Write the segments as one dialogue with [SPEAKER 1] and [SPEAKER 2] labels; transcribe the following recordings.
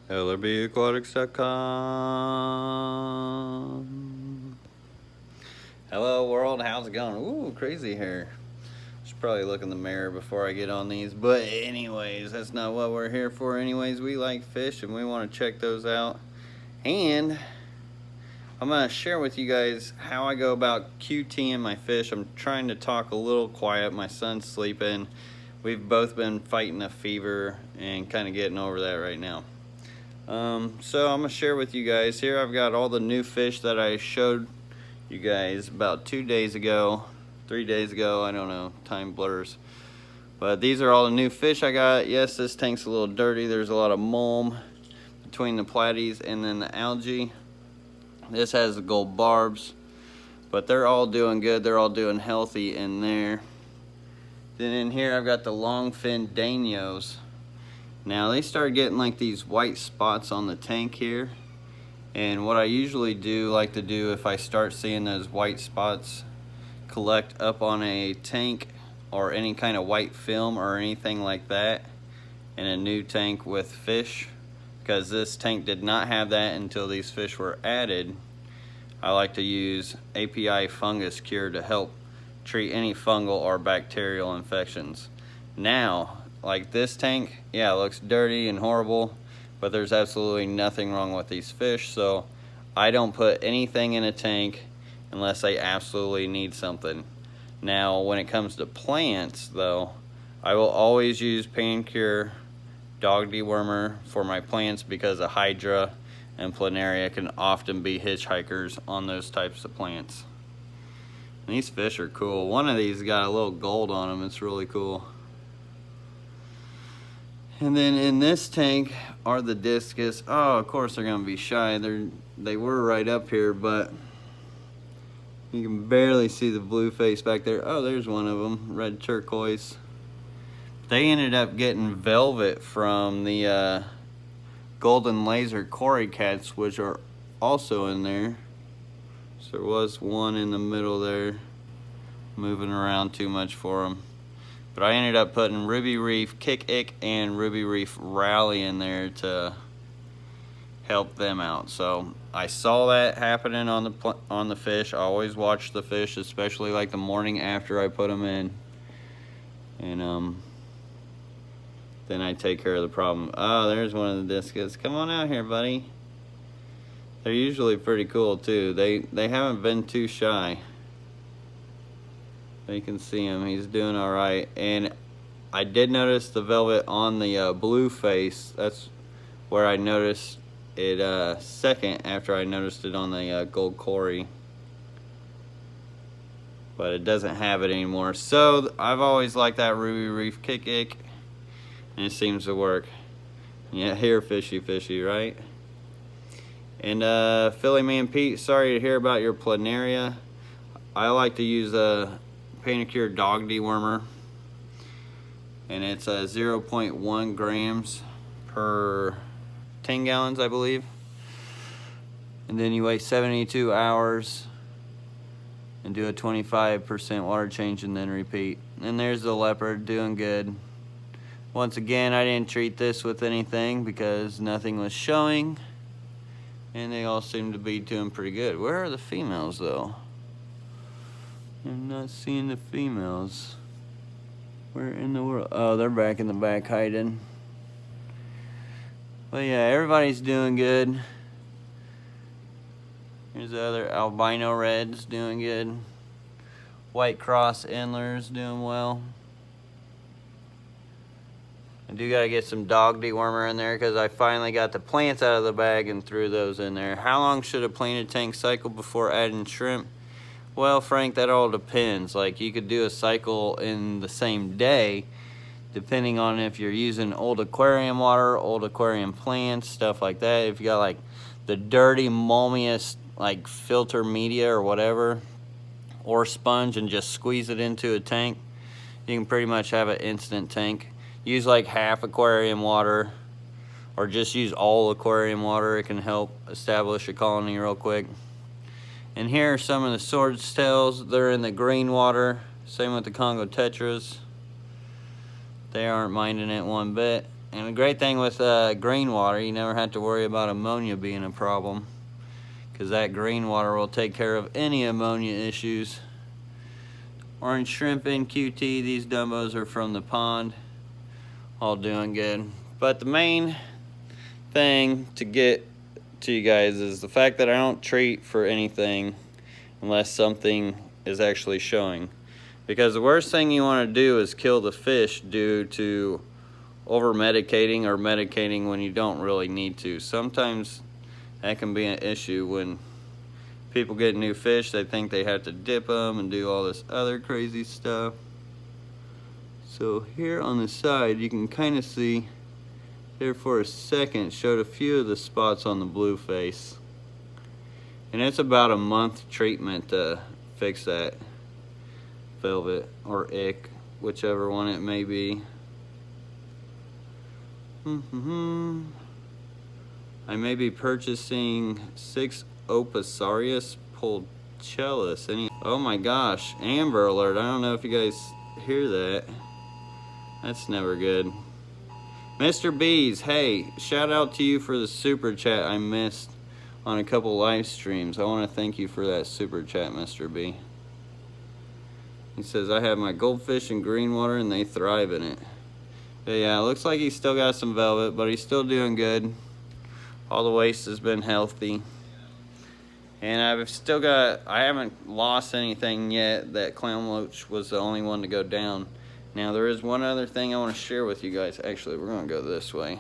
[SPEAKER 1] LRBAquatics.com. Hello world, how's it going? Ooh, crazy hair. Should probably look in the mirror before I get on these. But anyways, that's not what we're here for. Anyways, we like fish and we want to check those out. And I'm going to share with you guys how I go about QTing my fish. I'm trying to talk a little quiet. My son's sleeping. We've both been fighting a fever and kind of getting over that right now. So I'm going to share with you guys. Here I've got all the new fish that I showed you guys about 2 days ago, 3 days ago, I don't know, time blurs. But these are all the new fish I got. Yes, this tank's a little dirty. There's a lot of mulm between the platies and then the algae. This has the gold barbs, but they're all doing good. They're all doing healthy in there. Then in here I've got the long-fin danios. Now they start getting like these white spots on the tank here, and what I usually like to do if I start seeing those white spots collect up on a tank or any kind of white film or anything like that in a new tank with fish, because this tank did not have that until these fish were added, I like to use API fungus cure to help treat any fungal or bacterial infections. Now, like this tank, yeah, it looks dirty and horrible, but there's absolutely nothing wrong with these fish, so I don't put anything in a tank unless I absolutely need something. Now, when it comes to plants, though, I will always use Pain Cure dog dewormer for my plants, because a hydra and planaria can often be hitchhikers on those types of plants. And these fish are cool. One of these got a little gold on them. It's really cool. And then in this tank are the Discus. Oh, of course they're gonna be shy. They were right up here, but you can barely see the blue face back there. Oh, there's one of them, red turquoise. They ended up getting velvet from the golden laser cory cats, which are also in there. So there was one in the middle there, moving around too much for them. But I ended up putting Ruby Reef Kick Ick and Ruby Reef Rally in there to help them out. So I saw that happening on the fish. I always watch the fish, especially like the morning after I put them in, and then I take care of the problem. Oh, there's one of the Discus. Come on out here, buddy. They're usually pretty cool too. They haven't been too shy. You can see him, he's doing all right. And I did notice the velvet on the blue face. That's where I noticed it second after I noticed it on the gold cory. But it doesn't have it anymore. So I've always liked that Ruby Reef Kick Ick, and it seems to work. Yeah, here fishy, right? And Philly Man Pete, sorry to hear about your planaria. I like to use a Panicure dog dewormer, and it's 0.1 grams per 10 gallons, I believe. And then you wait 72 hours and do a 25% water change and then repeat. And there's the leopard doing good. Once again, I didn't treat this with anything because nothing was showing, and they all seem to be doing pretty good. Where are the females though? I'm not seeing the females. Where in the world? Oh, they're back in the back hiding. But yeah, everybody's doing good. Here's the other albino reds doing good. White cross endlers doing well. I do gotta get some dog dewormer in there because I finally got the plants out of the bag and threw those in there. How long should a planted tank cycle before adding shrimp? Well, Frank, that all depends. Like, you could do a cycle in the same day, depending on if you're using old aquarium water, old aquarium plants, stuff like that. If you got like the dirty, mulmiest like filter media or whatever, or sponge, and just squeeze it into a tank, you can pretty much have an instant tank. Use like half aquarium water, or just use all aquarium water. It can help establish a colony real quick. And here are some of the swords tails. They're in the green water. Same with the Congo tetras. They aren't minding it one bit. And the great thing with green water, you never have to worry about ammonia being a problem, because that green water will take care of any ammonia issues. Orange shrimp in QT, these dumbos are from the pond, all doing good. But the main thing to get to you guys is the fact that I don't treat for anything unless something is actually showing. Because the worst thing you want to do is kill the fish due to over medicating or medicating when you don't really need to. Sometimes that can be an issue when people get new fish. They think they have to dip them and do all this other crazy stuff. So here on the side you can kind of see there for a second showed a few of the spots on the blue face, and it's about a month treatment to fix that velvet or ick, whichever one it may be. I may be purchasing 6 Opusarius pulchellus. Oh my gosh, Amber Alert. I don't know if you guys hear that. That's never good. Mr. Bees, hey, shout out to you for the super chat I missed on a couple live streams. I want to thank you for that super chat, Mr. B. He says, I have my goldfish in green water and they thrive in it. But yeah, it looks like he's still got some velvet, but he's still doing good. All the waste has been healthy. And I haven't lost anything yet. That clown loach was the only one to go down. Now there is one other thing I want to share with you guys. Actually, we're going to go this way.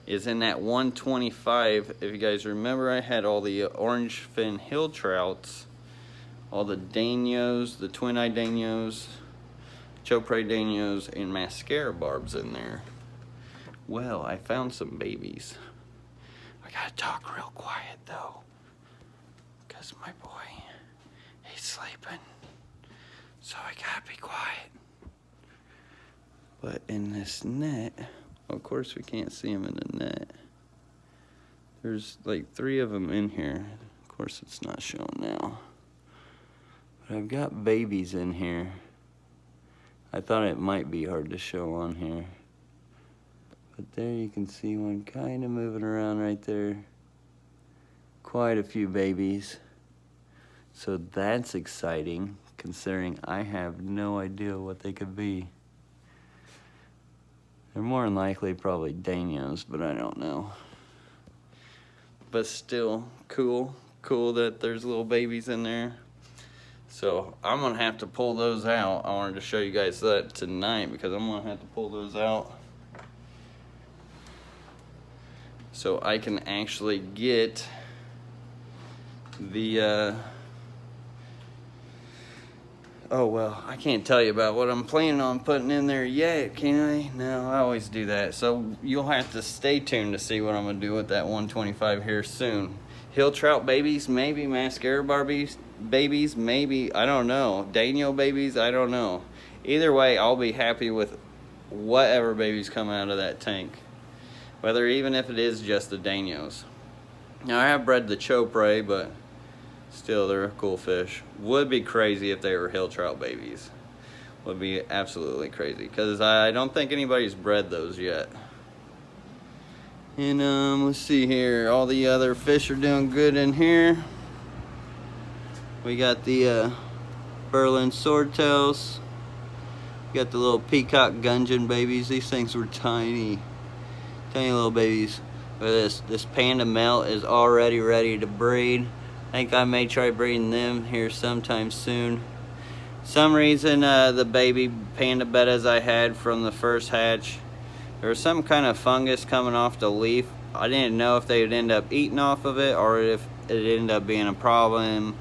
[SPEAKER 1] Is in that 125, if you guys remember, I had all the orange fin hill trouts, all the danios, the twin-eye danios, chopre danios, and mascara barbs in there. Well, I found some babies. I gotta talk real quiet though, because my boy, he's sleeping, so I gotta be quiet. But in this net, of course we can't see them in the net. There's like 3 of them in here. Of course it's not showing now. But I've got babies in here. I thought it might be hard to show on here. But there you can see one kind of moving around right there. Quite a few babies. So that's exciting, considering I have no idea what they could be. They're more than likely probably danios, but I don't know. But still, cool that there's little babies in there. So I'm gonna have to pull those out. I wanted to show you guys that tonight because I'm gonna have to pull those out so I can actually get the oh well, I can't tell you about what I'm planning on putting in there yet, can I? No, I always do that. So you'll have to stay tuned to see what I'm gonna do with that 125 here soon. Hill trout babies, maybe. Mascara barbies, babies, maybe. I don't know. Daniel babies, I don't know. Either way, I'll be happy with whatever babies come out of that tank. Whether even if it is just the danios. Now I have bred the chopre, but still they're a cool fish. Would be crazy if they were hill trout babies. Would be absolutely crazy. Because I don't think anybody's bred those yet. And let's see here. All the other fish are doing good in here. We got the Berlin swordtails. We got the little peacock gudgeon babies. These things were tiny. Tiny little babies. Look at this panda male is already ready to breed. I think I may try breeding them here sometime soon. Some reason the baby panda bettas I had from the first hatch, there was some kind of fungus coming off the leaf. I didn't know if they would end up eating off of it or if it ended up being a problem,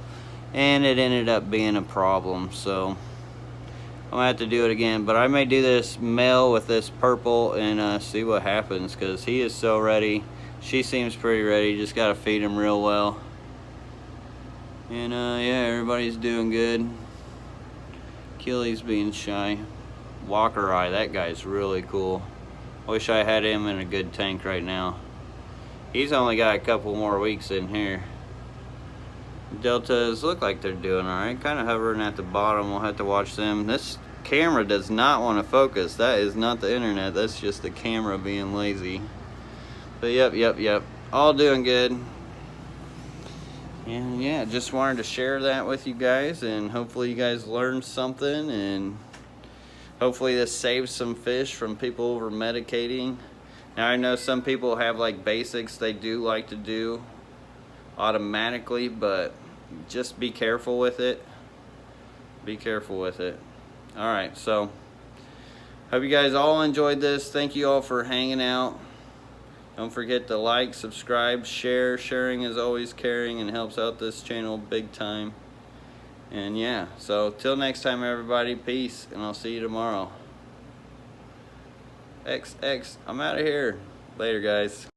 [SPEAKER 1] and it ended up being a problem. So I'm gonna have to do it again, but I may do this male with this purple and see what happens, because he is so ready. She seems pretty ready, just gotta feed him real well. And yeah, everybody's doing good. Achilles being shy. Walker Eye, that guy's really cool. Wish I had him in a good tank right now. He's only got a couple more weeks in here. Deltas look like they're doing alright. Kind of hovering at the bottom. We'll have to watch them. This camera does not want to focus. That is not the internet. That's just the camera being lazy. But yep. All doing good. And yeah, just wanted to share that with you guys, and hopefully you guys learned something, and hopefully this saves some fish from people over medicating. Now I know some people have like basics they do like to do automatically, but just be careful with it. Be careful with it. Alright, so hope you guys all enjoyed this. Thank you all for hanging out. Don't forget to like, subscribe, share. Sharing is always caring and helps out this channel big time. And yeah, so till next time everybody, peace, and I'll see you tomorrow. I'm out of here. Later guys.